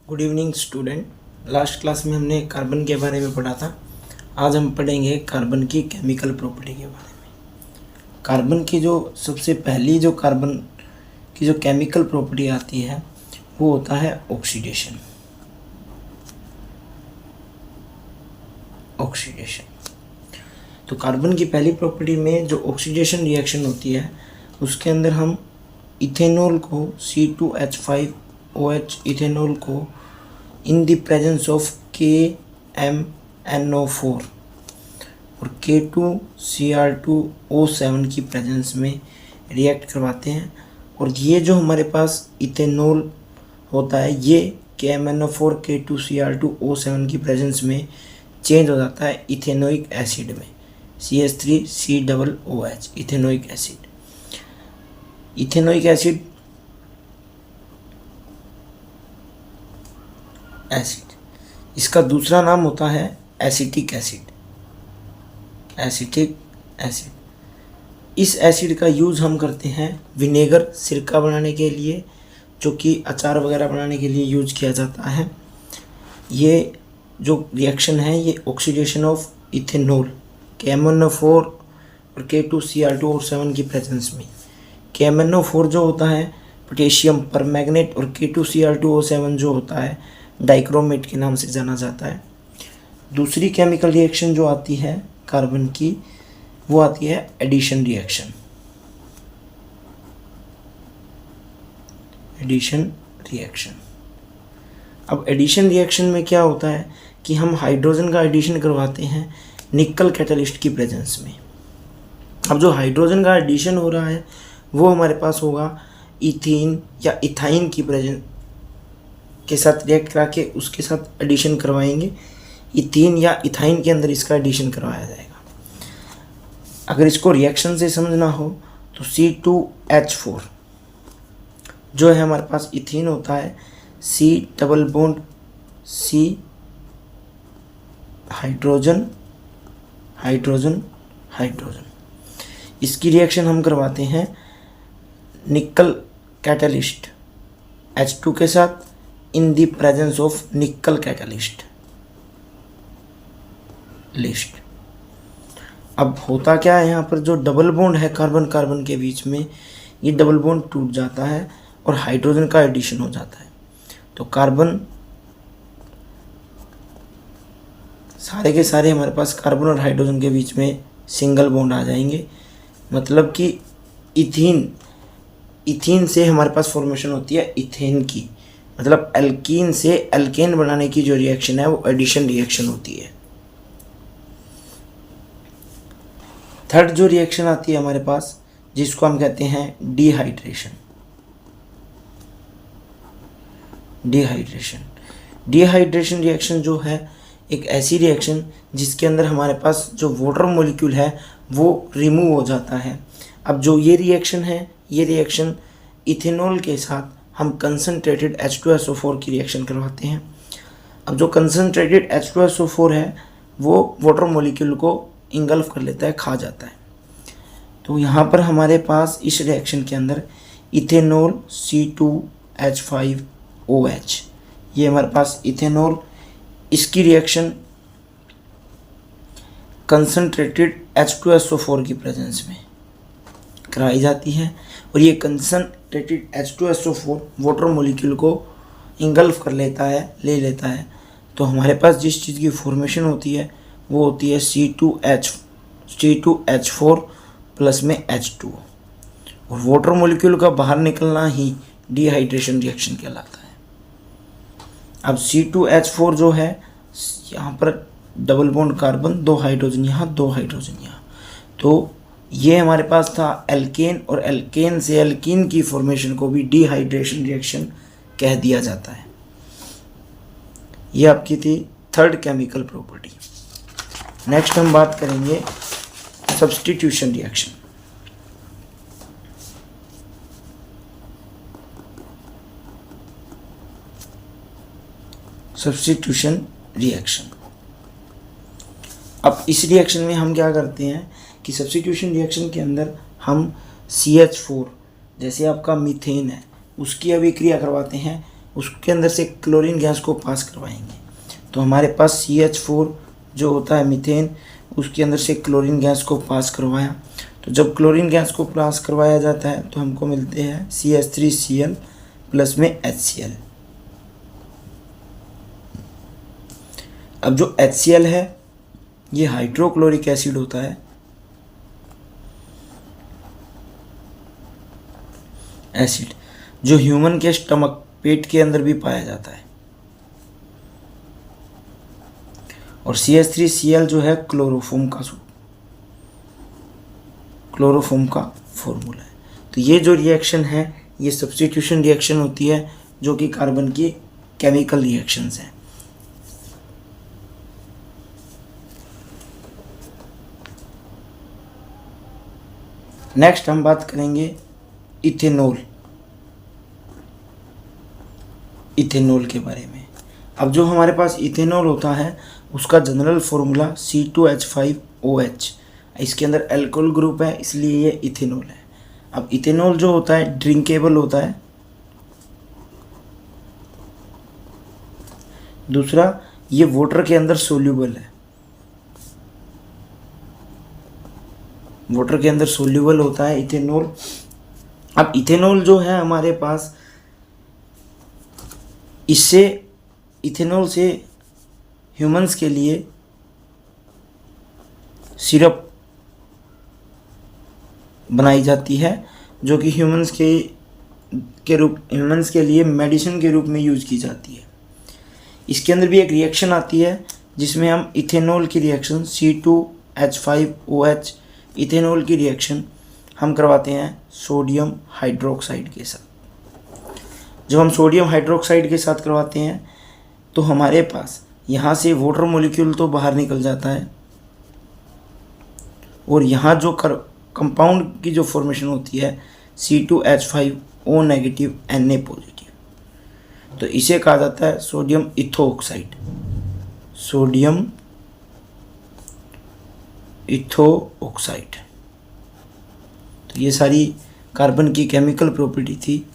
Good evening student. Last class में हमने carbon के बारे में पढ़ा था। आज हम पढ़ेंगे कार्बन की केमिकल प्रॉपर्टी के बारे में। कार्बन की जो सबसे पहली जो कार्बन की जो केमिकल प्रॉपर्टी आती है वो होता है ऑक्सीडेशन। तो कार्बन की पहली प्रॉपर्टी में जो ऑक्सीडेशन रिएक्शन होती है उसके अंदर हम इथेनॉल को C2H5OH इथेनॉल को in the presence of KMnO4 और K2Cr2O7 की प्रेजेंस में रिएक्ट करवाते हैं। और ये जो हमारे पास इथेनॉल होता है ये KMnO4 K2Cr2O7 की प्रेजेंस में चेंज हो जाता है इथेनोइक एसिड में, CH3COOH ethanoic acid. Ethanoic acid इसका दूसरा नाम होता है एसिटिक एसिड। इस एसिड का यूज़ हम करते हैं विनेगर सिरका बनाने के लिए, जो कि अचार वगैरह बनाने के लिए यूज किया जाता है। ये जो रिएक्शन है ये ऑक्सीडेशन ऑफ इथेनॉल KMnO4 और K2Cr2O7 की प्रेजेंस में। KMnO4 जो होता है पोटेशियम परमैंगनेट और K2Cr2O7 जो होता है डाइक्रोमेट के नाम से जाना जाता है। दूसरी केमिकल रिएक्शन जो आती है कार्बन की वो आती है एडिशन रिएक्शन। अब एडिशन रिएक्शन में क्या होता है कि हम हाइड्रोजन का एडिशन करवाते हैं निकल कैटलिस्ट की प्रेजेंस में। अब जो हाइड्रोजन का एडिशन हो रहा है वो हमारे पास होगा इथीन या इथाइन की प्रेजेंस के साथ रिएक्ट करा के उसके साथ एडिशन करवाएंगे। इथीन या इथाइन के अंदर इसका एडिशन करवाया जाएगा। अगर इसको रिएक्शन से समझना हो तो C2H4 जो है हमारे पास इथीन होता है, C double bond C hydrogen hydrogen hydrogen. इसकी रिएक्शन हम करवाते हैं निकल कैटलिस्ट H2 के साथ इन द प्रेजेंस ऑफ निकल कैटलिस्ट लिस्ट। अब होता क्या है, यहाँ पर जो डबल बॉन्ड है कार्बन कार्बन के बीच में ये डबल बॉन्ड टूट जाता है और हाइड्रोजन का एडिशन हो जाता है। तो कार्बन सारे के सारे हमारे पास कार्बन और हाइड्रोजन के बीच में सिंगल बॉन्ड आ जाएंगे। मतलब कि इथीन से हमारे पास फॉर्मेशन होती है इथेन की, मतलब एल्कीन से एल्केन बनाने की जो रिएक्शन है वो एडिशन रिएक्शन होती है। थर्ड जो रिएक्शन आती है हमारे पास जिसको हम कहते हैं डिहाइड्रेशन रिएक्शन जो है एक ऐसी रिएक्शन जिसके अंदर हमारे पास जो वाटर मॉलिक्यूल है वो रिमूव हो जाता है। अब जो ये रिएक्शन है ये रिएक्शन इथेनॉल के साथ हम कंसनट्रेटेड H2SO4 की रिएक्शन करवाते हैं। अब जो कंसनट्रेटेड H2SO4 है वो वाटर मॉलिक्यूल को इंगल्फ कर लेता है, खा जाता है। तो यहाँ पर हमारे पास इस रिएक्शन के अंदर इथेनॉल C2H5OH ये हमारे पास इथेनॉल, इसकी रिएक्शन कंसनट्रेटेड H2SO4 की प्रेजेंस में कराई जाती है और ये कंसनट्रेटेड H2SO4 वाटर मॉलिक्यूल को इंगल्फ कर लेता है, ले लेता है। तो हमारे पास जिस चीज़ की फॉर्मेशन होती है वो होती है C2H4 प्लस में H2 और वाटर मॉलिक्यूल का बाहर निकलना ही डिहाइड्रेशन रिएक्शन कहलाता है। अब C2H4 जो है यहाँ पर डबल बॉन्ड कार्बन, दो हाइड्रोजन यहाँ दो हाइड्रोजन यहाँ, तो ये हमारे पास था एल्केन और एल्केन से एल्कीन की फॉर्मेशन को भी डिहाइड्रेशन रिएक्शन कह दिया जाता है। ये आपकी थी थर्ड केमिकल प्रॉपर्टी। नेक्स्ट हम बात करेंगे सब्स्टिट्यूशन रिएक्शन। अब इस रिएक्शन में हम क्या करते हैं कि सब्स्टिट्यूशन रिएक्शन के अंदर हम CH4 जैसे आपका मीथेन है उसकी अभिक्रिया करवाते हैं उसके अंदर से क्लोरीन गैस को पास करवाएंगे। तो हमारे पास CH4 जो होता है मीथेन, उसके अंदर से क्लोरीन गैस को पास करवाया। तो जब क्लोरीन गैस को पास करवाया जाता है तो हमको मिलते हैं CH3Cl प्लस में HCl। अब जो HCl है ये हाइड्रोक्लोरिक एसिड होता है। एसिड जो ह्यूमन के स्टमक, पेट के अंदर भी पाया जाता है। और CH3Cl जो है क्लोरोफॉर्म का फॉर्मूला है। तो ये जो रिएक्शन है ये सब्स्टिट्यूशन रिएक्शन होती है, जो कि कार्बन की केमिकल रिएक्शंस हैं। नेक्स्ट हम बात करेंगे इथेनॉल के बारे में। अब जो हमारे पास इथेनॉल होता है उसका जनरल फॉर्मूला C2H5OH, इसके अंदर अल्कोहल ग्रुप है इसलिए ये इथेनॉल है। अब इथेनॉल जो होता है ड्रिंकेबल होता है। दूसरा, ये वाटर के अंदर सोल्यूबल है, वाटर के अंदर सोल्यूबल होता है इथेनॉल। अब इथेनॉल जो है हमारे पास, इथेनॉल से ह्यूमंस के लिए सिरप बनाई जाती है, जो कि ह्यूमंस के लिए मेडिसिन के रूप में यूज़ की जाती है। इसके अंदर भी एक रिएक्शन आती है जिसमें हम इथेनॉल की रिएक्शन C2H5OH इथेनॉल की रिएक्शन हम करवाते हैं सोडियम हाइड्रोक्साइड के साथ। जब हम सोडियम हाइड्रोक्साइड के साथ करवाते हैं तो हमारे पास यहाँ से वाटर मॉलिक्यूल तो बाहर निकल जाता है, और यहाँ जो कंपाउंड की जो फॉर्मेशन होती है C2H5O नेगेटिव Na पॉजिटिव, तो इसे कहा जाता है सोडियम इथोऑक्साइड। तो ये सारी कार्बन की केमिकल प्रॉपर्टी थी।